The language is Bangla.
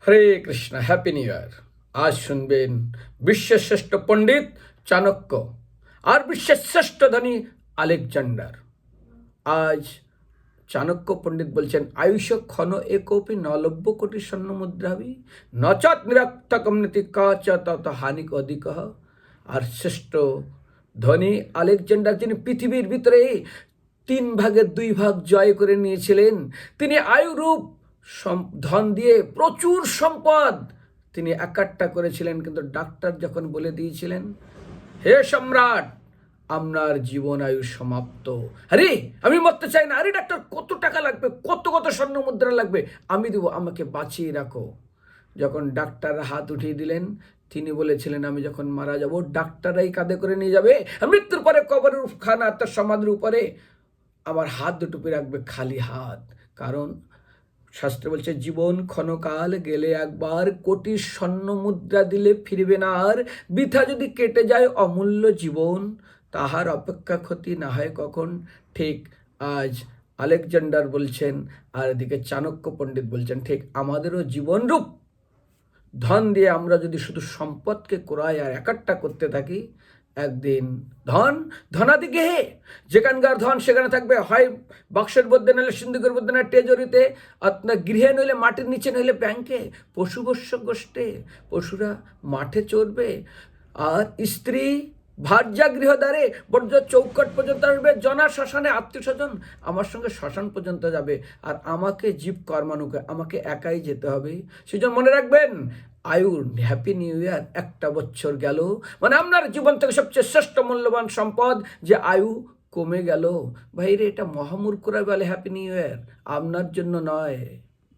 হরে কৃষ্ণ, হ্যাপি নিউ ইয়ার। আজ শুনবেন বিশ্বের শ্রেষ্ঠ পণ্ডিত চাণক্য আর বিশ্বের শ্রেষ্ঠ ধনী আলেকজান্ডার। আজ চাণক্য পণ্ডিত বলছেন, আয়ুষ ক্ষণ একোপি নলব্য কোটি স্বর্ণ মুদ্রাবি নচত নিরক্তকম নীতি কাচ তত হানিক অধিক। আর শ্রেষ্ঠ ধনী আলেকজান্ডার, যিনি পৃথিবীর ভিতরে 3/2 জয় করে নিয়েছিলেন। তিনি আয়ুরূপ ধন দিয়ে প্রচুর সম্পদ তিনি একাট্টা করেছিলেন, কিন্তু ডাক্তার যখন বলে দিয়েছিলেন, হে সম্রাট, আপনার জীবন আয়ু সমাপ্ত। আরে আমি মরতে চাই না। আরে ডাক্তার, কত টাকা লাগবে, কত কত স্বর্ণ মুদ্রা লাগবে, আমি দেবো, আমাকে বাঁচিয়ে রাখো। যখন ডাক্তার হাত উঠিয়ে দিলেন, তিনি বলেছিলেন, আমি যখন মারা যাব, ডাক্তাররাই কাঁধে করে নিয়ে যাবে, মৃত্যুর পরে কবরের খানা তার সমাধির উপরে আমার হাত দুটো রাখবে খালি হাত। কারণ শাস্ত্র বলছে, জীবন ক্ষণকাল গেলে একবার, কোটি স্বর্ণ মুদ্রা দিলে ফিরবে না আর। বৃথা যদি কেটে যায় অমূল্য জীবন, তাহার অপেক্ষা ক্ষতি না হয় কখন। ঠিক আজ আলেকজান্ডার বলছেন, আর এদিকে চাণক্য পণ্ডিত বলছেন, ঠিক আমাদেরও জীবনরূপ ধন দিয়ে আমরা যদি শুধু সম্পদকে ক্রয় আর একাট্টা করতে থাকি, একদিন ধনাদিকে যেখানকার ধন সেখানে থাকবে, হয় বাক্সের মধ্যে, নইলে সিন্ধুকের মধ্যে, না ট্রেজরিতে, আপনার গৃহে, নইলে মাটির নিচে, নইলে ব্যাংকে, পশুবস্য গোষ্ঠে, পশুরা মাঠে চড়বে, আর স্ত্রী ভার্যা গৃহদ্বারে বর্জ্য চৌকট পর্যন্ত আসবে, জনা শ্মশানে আত্মীয় স্বজন আমার সঙ্গে শ্মশান পর্যন্ত যাবে, আর আমাকে জীব কর্মানুকে আমাকে একাই যেতে হবে। সেজন্য মনে রাখবেন, আয়ুর হ্যাপি নিউ ইয়ার। একটা বছর গেল মানে আপনার জীবন থেকে সবচেয়ে শ্রেষ্ঠ মূল্যবান সম্পদ যে আয়ু কমে গেল। ভাইরে, এটা মহামূর্খরা বলে হ্যাপি নিউ ইয়ার, আপনার জন্য নয়।